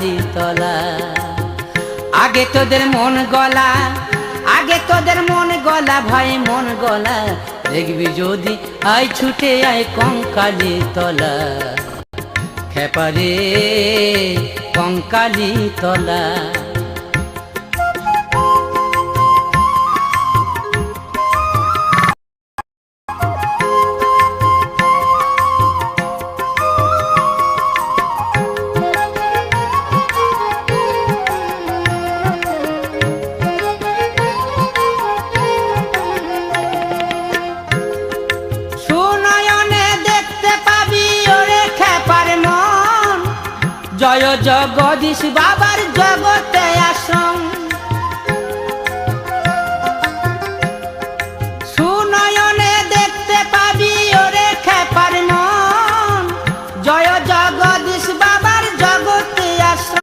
তলা। আগে তোদের মন গলা, আগে তোদের মন গলা ভাই মন গলা, দেখবি যদি আয় ছুটে আয় কঙ্কালি তলা, খেপারে কঙ্কালি তলা। জয় জগদীশ বাবার জগতে আশ্রম।